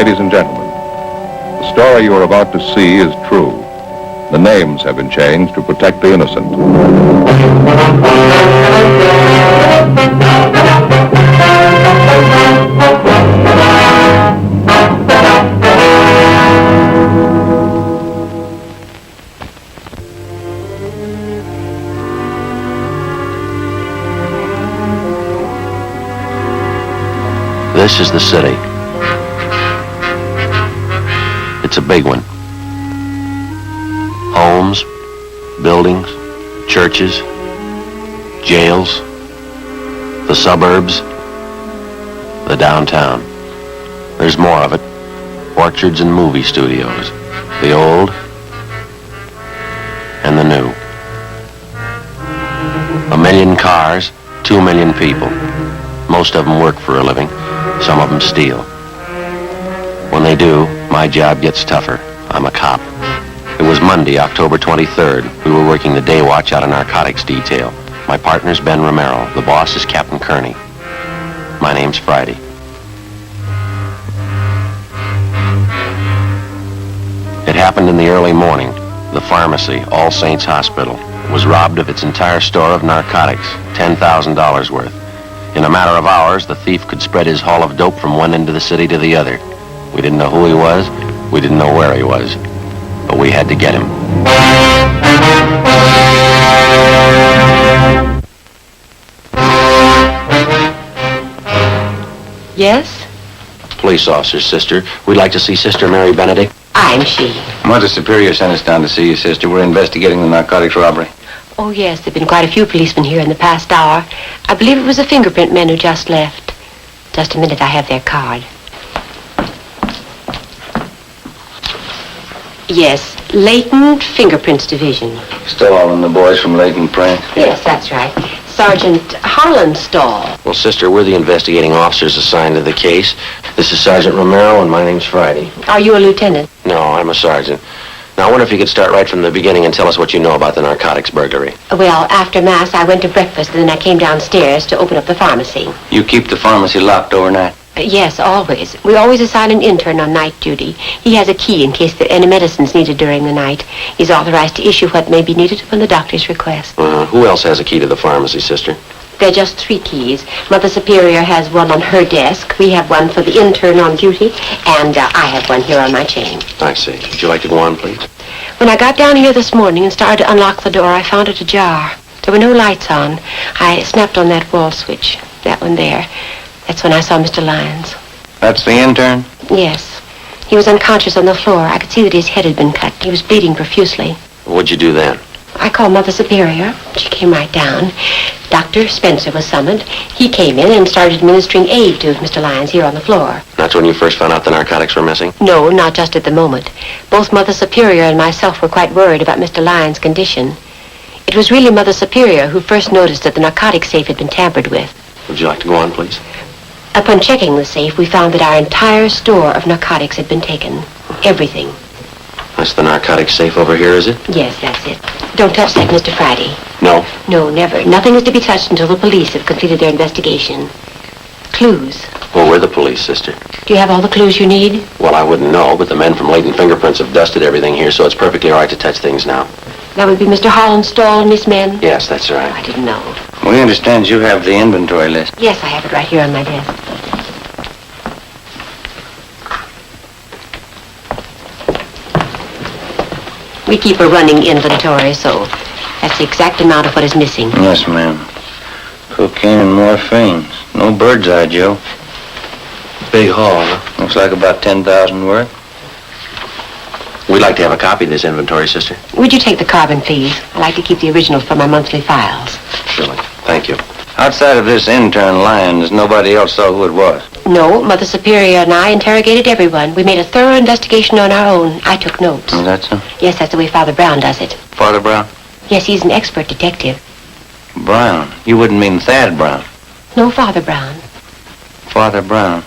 ladies and gentlemen, the story you are about to see is true. The names have been changed to protect the innocent. This is the city. It's a big one. Homes, buildings, churches, jails, the suburbs, the downtown. There's more of it. Orchards and movie studios. The old and the new. 1 million cars, 2 million people. Most of them work for a living. Some of them steal. When they do, my job gets tougher. I'm a cop. It was Monday, October 23rd. We were working the day watch out of narcotics detail. My partner's Ben Romero. The boss is Captain Kearney. My name's Friday. It happened in the early morning. The pharmacy, All Saints Hospital, was robbed of its entire store of narcotics, $10,000 worth. In a matter of hours, the thief could spread his haul of dope from one end of the city to the other. We didn't know who he was. We didn't know where he was. But we had to get him. Yes? Police officer, sister. We'd like to see Sister Mary Benedict. I'm she. Mother Superior sent us down to see you, sister. We're investigating the narcotics robbery. Oh, yes, there have been quite a few policemen here in the past hour. I believe it was the fingerprint men who just left. Just a minute, I have their card. Yes, Latent Fingerprints Division. Still all in the boys from Leighton Print? Yes, that's right. Sergeant Hollandstall. Well, sister, we're the investigating officers assigned to the case. This is Sergeant Romero, and my name's Friday. Are you a lieutenant? No, I'm a sergeant. Now, I wonder if you could start right from the beginning and tell us what you know about the narcotics burglary. Well, after Mass, I went to breakfast, and then I came downstairs to open up the pharmacy. You keep the pharmacy locked overnight? Yes, always. We always assign an intern on night duty. He has a key in case there are any medicines needed during the night. He's authorized to issue what may be needed upon the doctor's request. Who else has a key to the pharmacy, sister? There are just 3 keys. Mother Superior has one on her desk. We have one for the intern on duty, and I have one here on my chain. I see. Would you like to go on, please? When I got down here this morning and started to unlock the door, I found it ajar. There were no lights on. I snapped on that wall switch, that one there. That's when I saw Mr. Lyons. That's the intern? Yes. He was unconscious on the floor. I could see that his head had been cut. He was bleeding profusely. What'd you do then? I called Mother Superior. She came right down. Dr. Spencer was summoned. He came in and started administering aid to Mr. Lyons here on the floor. That's when you first found out the narcotics were missing? No, not just at the moment. Both Mother Superior and myself were quite worried about Mr. Lyons' condition. It was really Mother Superior who first noticed that the narcotics safe had been tampered with. Would you like to go on, please? Upon checking the safe, we found that our entire store of narcotics had been taken. Everything. That's the narcotics safe over here, is it? Yes, that's it. Don't touch that, Mr. Friday. No? No, never. Nothing is to be touched until the police have completed their investigation. Clues. Well, we're the police, sister. Do you have all the clues you need? Well, I wouldn't know, but the men from Latent Fingerprints have dusted everything here, so it's perfectly all right to touch things now. That would be Mr. Hollandstall and his men? Yes, that's right. I didn't know. We understand you have the inventory list. Yes, I have it right here on my desk. We keep a running inventory, so that's the exact amount of what is missing. Yes, ma'am. Cocaine and morphine. No bird's eye, Joe. Big haul, huh? Looks like about 10,000 worth. We'd like to have a copy of this inventory, sister. Would you take the carbon, please? I like to keep the originals for my monthly files. Surely. Thank you. Outside of this intern Lyons, nobody else saw who it was. No, Mother Superior and I interrogated everyone. We made a thorough investigation on our own. I took notes. Is that so? Yes, that's the way Father Brown does it. Father Brown? Yes, he's an expert detective. Brown? You wouldn't mean Thad Brown? No, Father Brown. Father Brown.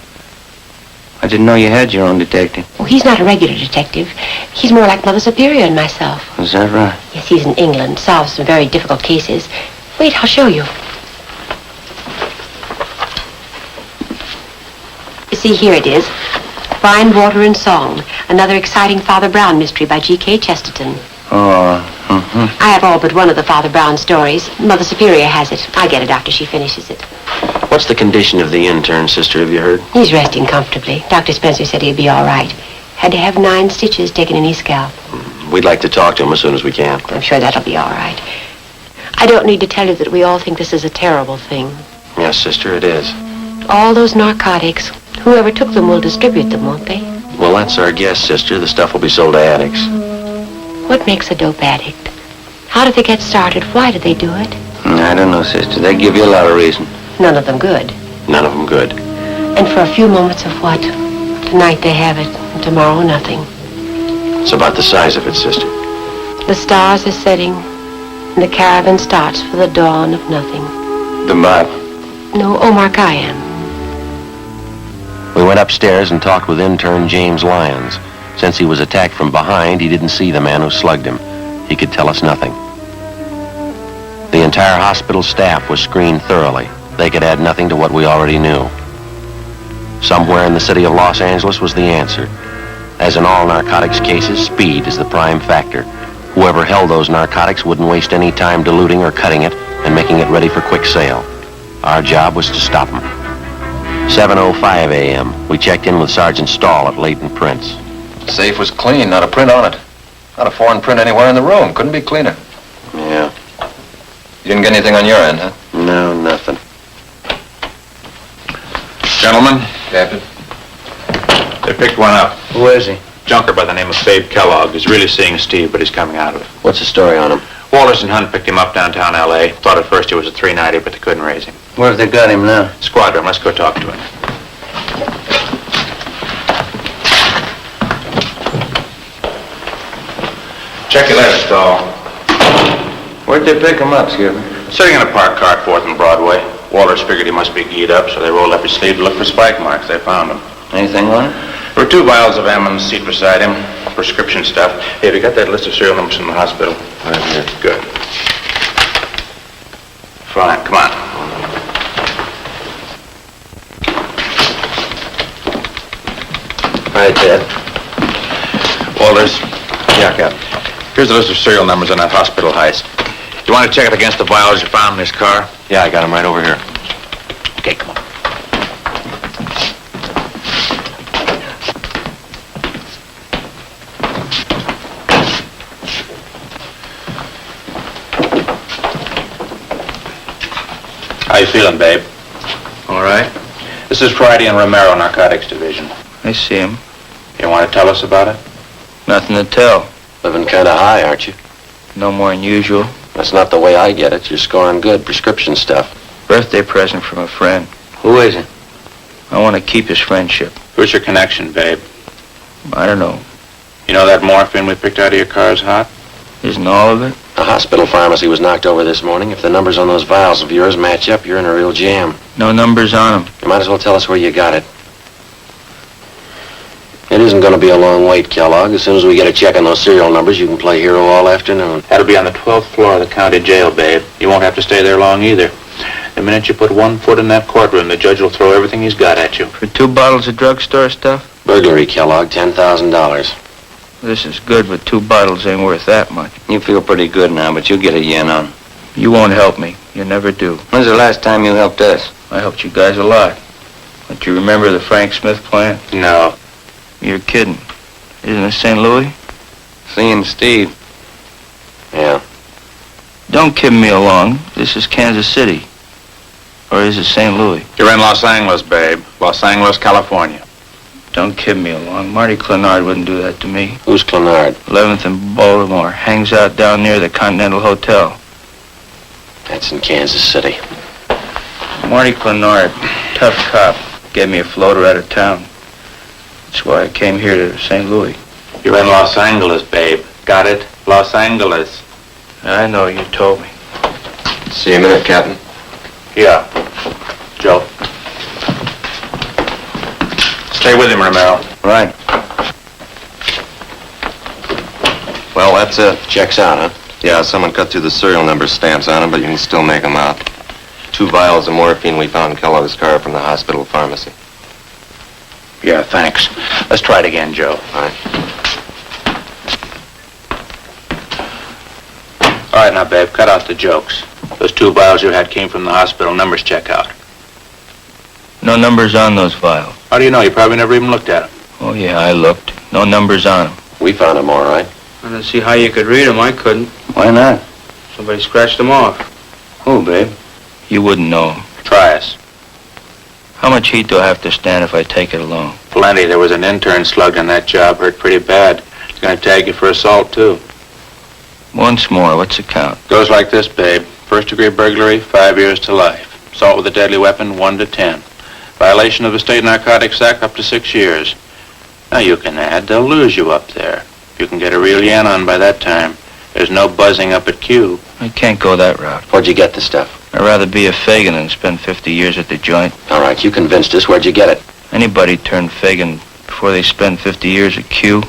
I didn't know you had your own detective. Oh, he's not a regular detective. He's more like Mother Superior and myself. Is that right? Yes, he's in England. Solves some very difficult cases. Wait, I'll show you. You see, here it is. Wine, Water, and Song, another exciting Father Brown mystery by G.K. Chesterton. Oh, I have all but one of the Father Brown stories. Mother Superior has it. I get it after she finishes it. What's the condition of the intern, sister, have you heard? He's resting comfortably. Dr. Spencer said he'd be all right. Had to have 9 stitches taken in his scalp. We'd like to talk to him as soon as we can. I'm sure that'll be all right. I don't need to tell you that we all think this is a terrible thing. Yes, sister, it is. All those narcotics, whoever took them will distribute them, won't they? Well, that's our guess, sister. The stuff will be sold to addicts. What makes a dope addict? How did they get started? Why did they do it? I don't know, sister. They give you a lot of reason. None of them good. None of them good. And for a few moments of what? Tonight they have it, and tomorrow nothing. It's about the size of it, sister. The stars are setting, and the caravan starts for the dawn of nothing. The Bible. No, Omar Khayyam. We went upstairs and talked with intern James Lyons. Since he was attacked from behind, he didn't see the man who slugged him. He could tell us nothing. The entire hospital staff was screened thoroughly. They could add nothing to what we already knew. Somewhere in the city of Los Angeles was the answer. As in all narcotics cases, speed is the prime factor. Whoever held those narcotics wouldn't waste any time diluting or cutting it and making it ready for quick sale. Our job was to stop them. 7:05 a.m. We checked in with Sergeant Stahl at Leighton Prince. The safe was clean, not a print on it. Not a foreign print anywhere in the room. Couldn't be cleaner. Yeah. You didn't get anything on your end, huh? No, nothing. Gentlemen, Captain? they picked one up. Who is he? Junker by the name of Babe Kellogg. He's really seeing Steve, but he's coming out of it. What's the story on him? Walters and Hunt picked him up downtown L.A. Thought at first he was a 390, but they couldn't raise him. Where have they got him now? Squad room, let's go talk to him. Check your letter, Stahl. Where'd they pick him up, Skipper? Sitting in a parked car at 4th and Broadway. Walters figured he must be keyed up, so they rolled up his sleeve to look for spike marks. They found him. Anything on him? There were 2 vials of M on the seat beside him. Prescription stuff. Hey, have you got that list of serial numbers from the hospital? Right here. Good. Fine, come on. All right, Ted. Walters. Yeah, Captain. Here's the list of serial numbers on that hospital heist. You want to check it against the vials you found in his car? Yeah, I got him right over here. Okay, come on. How you feeling, babe? All right. This is Friday in Romero, Narcotics Division. I see him. You want to tell us about it? Nothing to tell. Living kind of high, aren't you? No more than usual. That's not the way I get it. You're scoring good prescription stuff. Birthday present from a friend. Who is it? I want to keep his friendship. Who's your connection, babe? I don't know. You know that morphine we picked out of your car is hot? Isn't all of it? The hospital pharmacy was knocked over this morning. If the numbers on those vials of yours match up, you're in a real jam. No numbers on him. You might as well tell us where you got it. It isn't going to be a long wait, Kellogg. As soon as we get a check on those serial numbers, you can play hero all afternoon. That'll be on the 12th floor of the county jail, babe. You won't have to stay there long either. The minute you put one foot in that courtroom, the judge will throw everything he's got at you. For 2 bottles of drugstore stuff? Burglary, Kellogg, $10,000. This is good, but 2 bottles ain't worth that much. You feel pretty good now, but you'll get a yen on. You won't help me. You never do. When's the last time you helped us? I helped you guys a lot. Don't you remember the Frank Smith plant? No. You're kidding. Isn't it St. Louis? Seeing Steve. Yeah. Don't kid me along. This is Kansas City. Or is it St. Louis? You're in Los Angeles, babe. Los Angeles, California. Don't kid me along. Marty Clenard wouldn't do that to me. Who's Clenard? 11th and Baltimore. Hangs out down near the Continental Hotel. That's in Kansas City. Marty Clenard, tough cop, gave me a floater out of town. That's why I came here to St. Louis. You're in Los Angeles, babe. Got it? Los Angeles. I know, you told me. See you in a minute, Captain. Yeah. Joe. Stay with him, Romero. Right. Well, that's it. Checks out, huh? Yeah, someone cut through the serial number stamps on them, but you can still make them out. 2 vials of morphine we found in Kellogg's car from the hospital pharmacy. Yeah, thanks. Let's try it again, Joe. All right. All right, now, babe, cut out the jokes. Those 2 vials you had came from the hospital. Numbers check out. No numbers on those vials. How do you know? You probably never even looked at them. Oh, yeah, I looked. No numbers on them. We found him all right. I don't see how you could read them. I couldn't. Why not? Somebody scratched them off. Who, babe? You wouldn't know 'em. Try us. How much heat do I have to stand if I take it alone? Plenty. There was an intern slugged on that job. Hurt pretty bad. He's going to tag you for assault, too. Once more, what's the count? Goes like this, babe. First-degree burglary, 5 years to life. Assault with a deadly weapon, 1 to 10. Violation of the State Narcotics Act, up to 6 years. Now you can add. They'll lose you up there. You can get a real yen on by that time. There's no buzzing up at Q. I can't go that route. Where'd you get the stuff? I'd rather be a Fagin than spend 50 years at the joint. All right, you convinced us. Where'd you get it? Anybody turn Fagin before they spend 50 years at Q?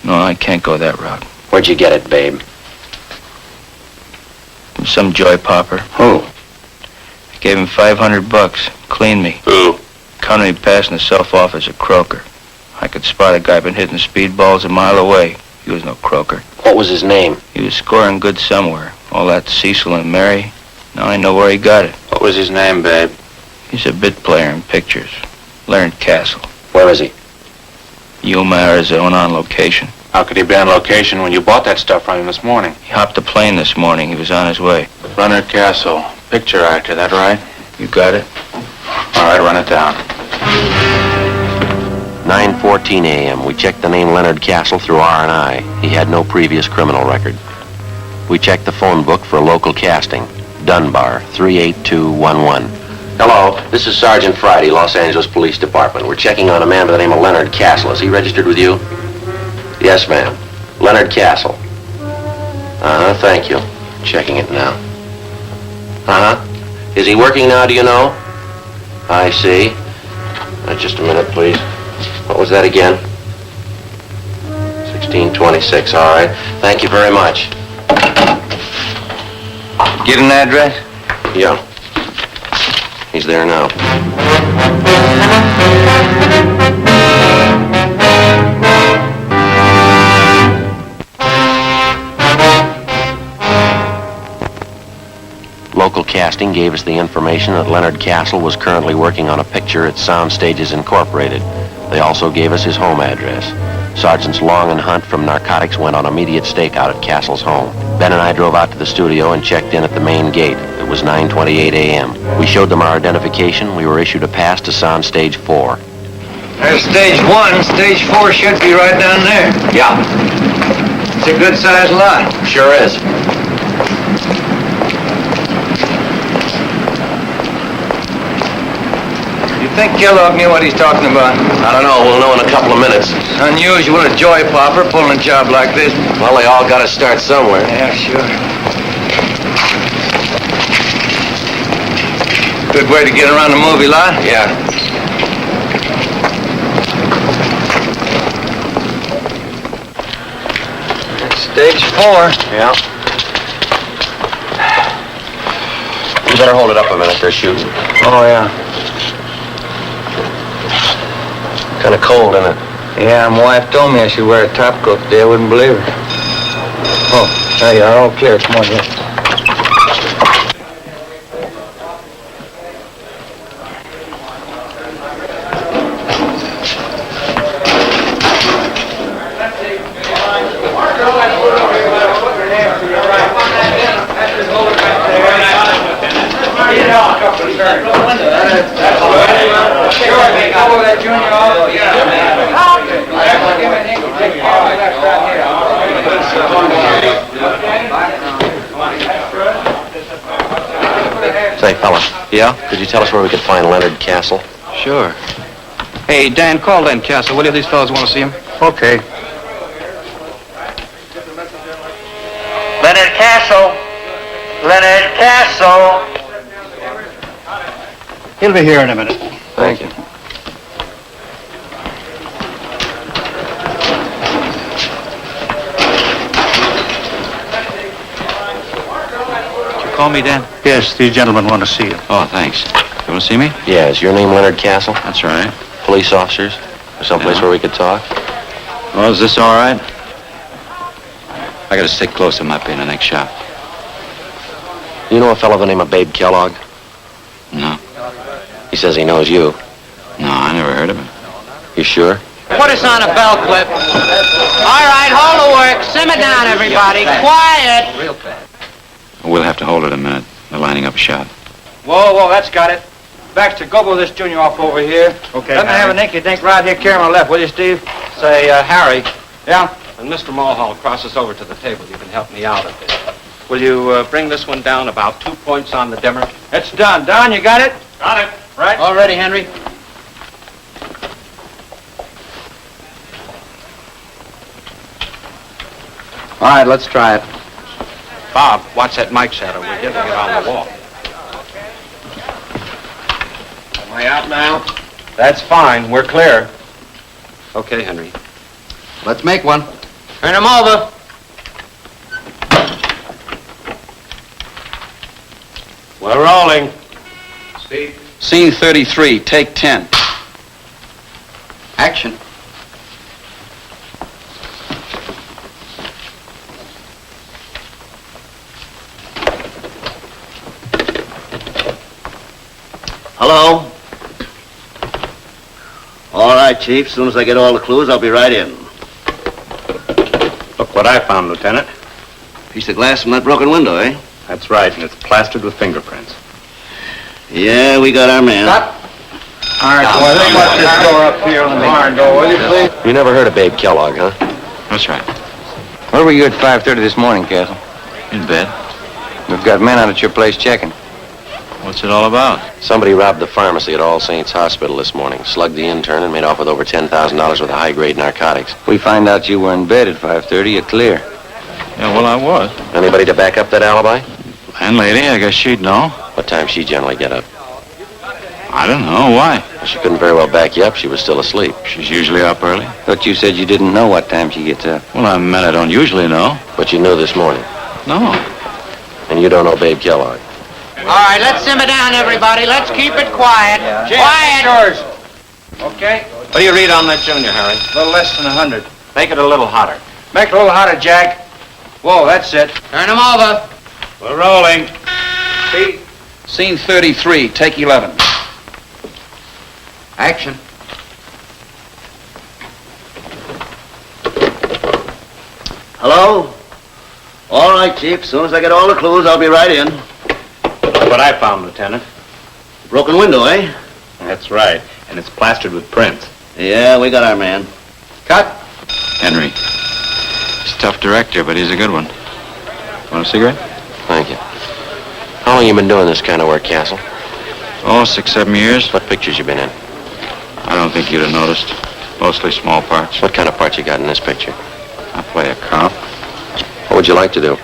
No, I can't go that route. Where'd you get it, babe? From some joy popper. Who? I gave him $500. Cleaned me. Who? Counted me passing himself off as a croaker. I could spot a guy been hitting speedballs a mile away. He was no croaker. What was his name? He was scoring good somewhere. All that Cecil and Mary. Now I know where he got it. What was his name, babe? He's a bit player in pictures. Leonard Castle. Where is he? Yuma, Arizona, on location. How could he be on location when you bought that stuff from him this morning? He hopped a plane this morning. He was on his way. Leonard Castle, picture actor, that right? You got it? All right, run it down. 9:14 a.m. We checked the name Leonard Castle through R&I. He had no previous criminal record. We checked the phone book for local casting. Dunbar, 38211. Hello, this is Sergeant Friday, Los Angeles Police Department. We're checking on a man by the name of Leonard Castle. Is he registered with you? Yes, ma'am. Leonard Castle. Thank you. Checking it now. Is he working now, do you know? I see. Just a minute, please. What was that again? 1626, all right. Thank you very much. Get an address? Yeah. He's there now. Local casting gave us the information that Leonard Castle was currently working on a picture at Sound Stages Incorporated. They also gave us his home address. Sergeants Long and Hunt from Narcotics went on immediate stakeout at Castle's home. Ben and I drove out to the studio and checked in at the main gate. It was 9:28 a.m. We showed them our identification. We were issued a pass to Sound Stage 4. There's stage 1. Stage 4 should be right down there. Yeah, It's a good-sized lot. sure is. You think Kellogg knew what he's talking about? I don't know. We'll know in a couple of minutes. It's unusual, a joy popper pulling a job like this. Well, they all got to start somewhere. Yeah, sure. Good way to get around the movie lot. Yeah. Stage 4. Yeah. You better hold it up a minute. They're shooting. Oh, yeah. Kind of cold, isn't it? Yeah, my wife told me I should wear a top coat today. I wouldn't believe her. Oh, there you are. All clear. Come on, yeah. Say, fella. Yeah? Could you tell us where we could find Leonard Castle? Sure. Hey, Dan, call Len Castle, will you? These fellas want to see him. Okay. Leonard Castle! Leonard Castle! He'll be here in a minute. Thank you. Did you call me, Dan? Yes, these gentlemen want to see you. Oh, thanks. You want to see me? Yeah, is your name Leonard Castle? That's right. Police officers? Or someplace Yeah. where we could talk? Well, is this all right? I gotta stick close. I might be in the next shop. You know a fellow by the name of Babe Kellogg? No. He says he knows you. No, I never heard of him. You sure? Put us on a bell clip. All right, hold the work. Simmer down, everybody. Quiet. Real fast. We'll have to hold it a minute. They're lining up a shot. Whoa, that's got it. Baxter, go blow this junior off over here. Okay, Let me have an inky-dink right here. Carry my left, will you, Steve? Say, Harry, Yeah? When Mr. Mulhall crosses over to the table, you can help me out a bit. Will you bring this one down about 2 points on the dimmer? It's done. Don, you got it? Got it. Right. all ready, Henry? All right, let's try it. Bob, watch that mic shadow. We're hitting it on the wall. Am I out now? That's fine. We're clear. Okay, Henry. Let's make one. Turn him over. We're rolling. Scene 33, take 10. Action. Hello? All right, Chief. As soon as I get all the clues, I'll be right in. Look what I found, Lieutenant. Piece of glass from that broken window, eh? That's right, and it's plastered with fingerprints. Yeah, we got our man. Stop. All right, boy, let's let this door up here on the barn door, will you, please? You never heard of Babe Kellogg, huh? That's right. Where were you at 5:30 this morning, Castle? In bed. We've got men out at your place checking. What's it all about? Somebody robbed the pharmacy at All Saints Hospital this morning, slugged the intern, and made off with over $10,000 worth of high-grade narcotics. We find out you were in bed at 5:30, you're clear. Yeah, well, I was. Anybody to back up that alibi? Landlady, I guess she'd know. What time she generally get up? I don't know. Why? She couldn't very well back you up. She was still asleep. She's usually up early. Thought you said you didn't know what time she gets up. Well, I meant I don't usually know. But you knew this morning. No. And you don't know Babe Kellogg. All right, let's simmer down, everybody. Let's keep it quiet. Quiet. Yours. Okay. What do you read on that junior, Harry? A little less than 100. Make it a little hotter. Make it a little hotter, Jack. Whoa, that's it. Turn him over. We're rolling. Scene 33, take 11. Action. Hello? All right, Chief. As soon as I get all the clues, I'll be right in. Look what I found, Lieutenant. Broken window, eh? That's right, and it's plastered with prints. Yeah, we got our man. Cut. Henry. He's a tough director, but he's a good one. Want a cigarette? Thank you. How long you been doing this kind of work, Castle? Oh, 6, 7 years. What pictures you been in? I don't think you'd have noticed. Mostly small parts. What kind of part you got in this picture? I play a cop. What would you like to do?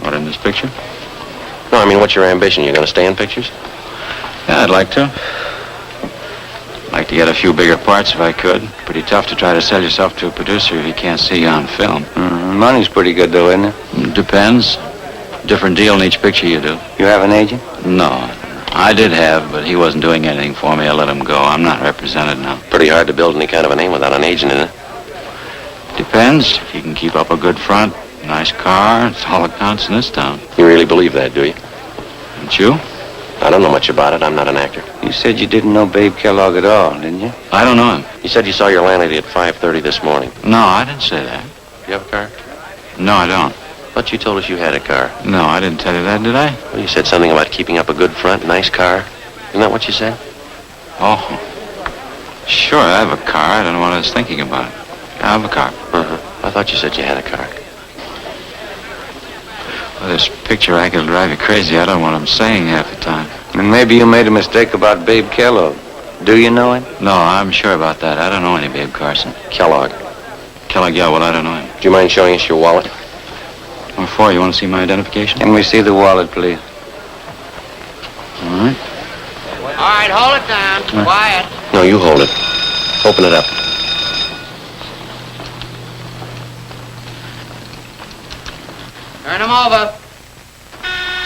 What, in this picture? No, I mean, what's your ambition? You going to stay in pictures? Yeah, I'd like to. Like to get a few bigger parts if I could. Pretty tough to try to sell yourself to a producer if he can't see you on film. Money's pretty good, though, isn't it? Depends. Different deal in each picture you do. You have an agent? No. I did have, but he wasn't doing anything for me. I let him go. I'm not represented now. Pretty hard to build any kind of a name without an agent in it. Depends. If you can keep up a good front, nice car, it's all that counts in this town. You really believe that, do you? Don't you? I don't know much about it. I'm not an actor. You said you didn't know Babe Kellogg at all, didn't you? I don't know him. You said you saw your landlady at 5:30 this morning. No, I didn't say that. Do you have a car? No, I don't. But you told us you had a car. No, I didn't tell you that, did I? Well, you said something about keeping up a good front, nice car. Isn't that what you said? Oh. Sure, I have a car. I don't know what I was thinking about. I have a car. Uh-huh. I thought you said you had a car. Well, this picture racket will drive you crazy. I don't know what I'm saying half the time. And maybe you made a mistake about Babe Kellogg. Do you know him? No, I'm sure about that. I don't know any Babe Carson. Kellogg. Kellogg, yeah, well, I don't know him. Do you mind showing us your wallet? What for? You want to see my identification? Can we see the wallet, please? All right. All right, hold it down. Quiet. No, you hold it. Open it up. Turn him over.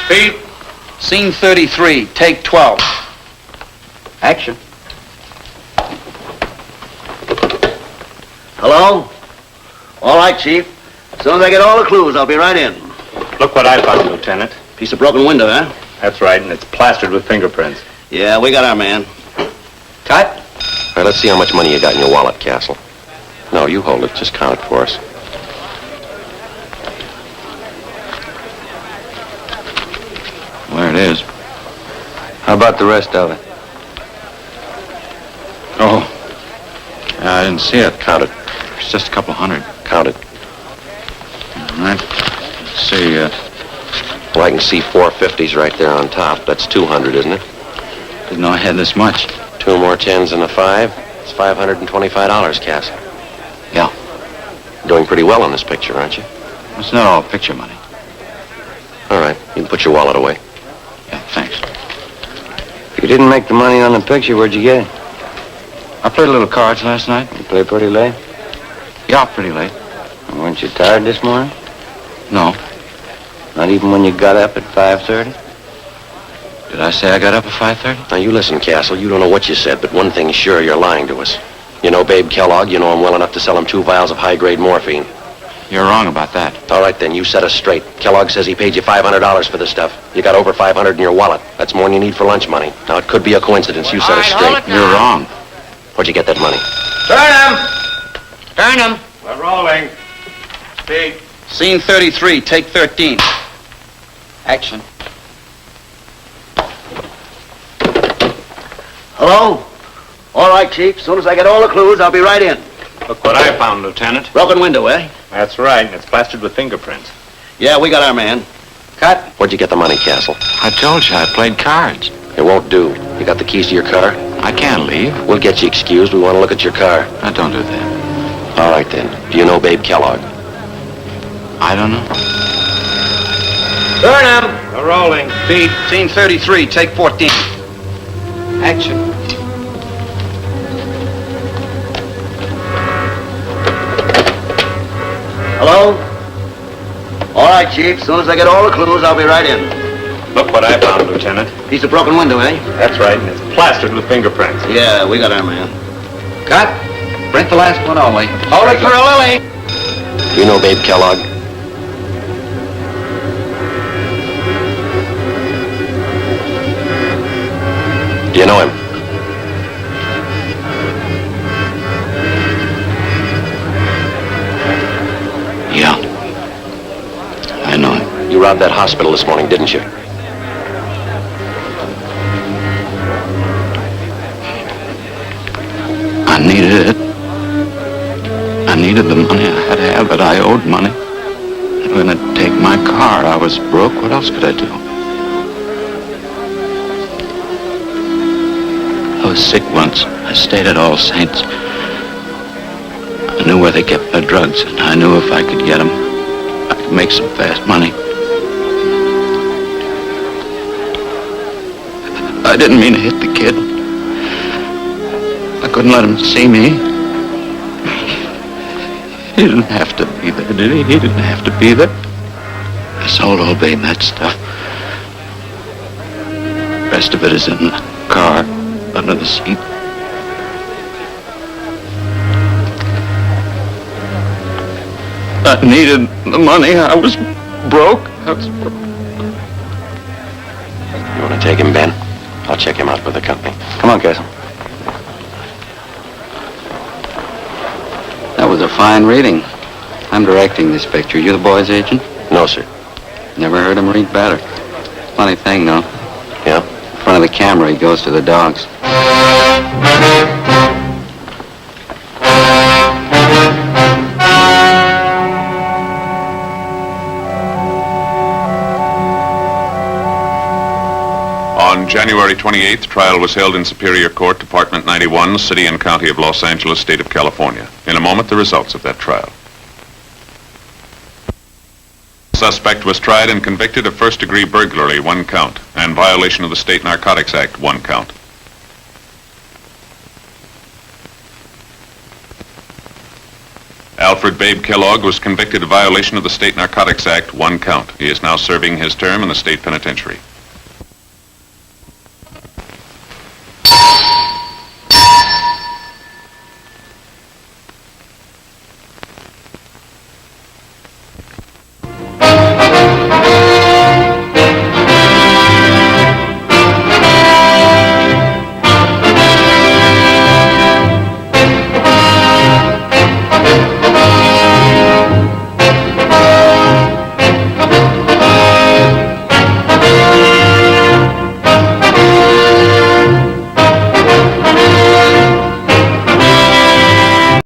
Speed. Scene 33, take 12. Action. Hello? All right, Chief. As soon as I get all the clues, I'll be right in. Look what I found, Lieutenant. Piece of broken window, huh? That's right, and it's plastered with fingerprints. Yeah, we got our man. Cut. All right, let's see how much money you got in your wallet, Castle. No, you hold it. Just count it for us. There it is. How about the rest of it? Oh. I didn't see it. Count it. It's just a couple hundred. Count it. All right. Let's see, Well, I can see 450s right there on top. That's 200, isn't it? didn't know I had this much. 2 more 10s and a 5. It's $525, Castle. Yeah. Doing pretty well on this picture, aren't you? It's not all picture money. All right. You can put your wallet away. Yeah, thanks. You didn't make the money on the picture. Where'd you get it? I played a little cards last night. You played pretty late? Yeah, pretty late. Weren't you tired this morning? No. Not even when you got up at 5:30? Did I say I got up at 5:30? Now, you listen, Castle. You don't know what you said, but one thing's sure, you're lying to us. You know Babe Kellogg. You know him well enough to sell him 2 vials of high-grade morphine. You're wrong about that. All right, then. You set us straight. Kellogg says he paid you $500 for this stuff. You got over $500 in your wallet. That's more than you need for lunch money. Now, it could be a coincidence. You set us straight. You're wrong. Where'd you get that money? Turn him! We're rolling. Speed. Scene 33, take 13. Action. Hello? All right, Chief. As soon as I get all the clues, I'll be right in. Look what I found, Lieutenant. Broken window, eh? That's right, and it's plastered with fingerprints. Yeah, we got our man. Cut. Where'd you get the money, Castle? I told you I played cards. It won't do. You got the keys to your car? I can't leave. We'll get you excused. We want to look at your car. Now, don't do that. All right, then. Do you know Babe Kellogg? I don't know. Turn him! We're rolling. Speed. Scene 33, take 14. Action. Hello? All right, Chief. As soon as I get all the clues, I'll be right in. Look what I found, Lieutenant. Piece of broken window, eh? That's right, and it's plastered with fingerprints. Yeah, we got our man. Cut. Print the last one only. Hold it for a lily. Do you know Babe Kellogg? Do you know him? Yeah. I know him. You robbed that hospital this morning, didn't you? I needed it. I needed the money. I had to have it. I owed money. They were going to take my car. I was broke. What else could I do? I was sick once. I stayed at All Saints. I knew where they kept their drugs, and I knew if I could get them, I could make some fast money. I didn't mean to hit the kid. I couldn't let him see me. He didn't have to be there, did he? He didn't have to be there. I sold old Babe that stuff. The rest of it is in the car, under the seat. I needed the money. I was broke. You want to take him, Ben? I'll check him out with the company. Come on, Castle. That was a fine reading. I'm directing this picture. You the boy's agent? No, sir. Never heard him read better. Funny thing, though. Yeah? In front of the camera, he goes to the dogs. On January 28th, trial was held in Superior Court, Department 91, City and County of Los Angeles, State of California. In a moment, the results of that trial. The suspect was tried and convicted of first-degree burglary, 1 count, and violation of the State Narcotics Act, 1 count. Alfred Babe Kellogg was convicted of violation of the State Narcotics Act, 1 count. He is now serving his term in the state penitentiary.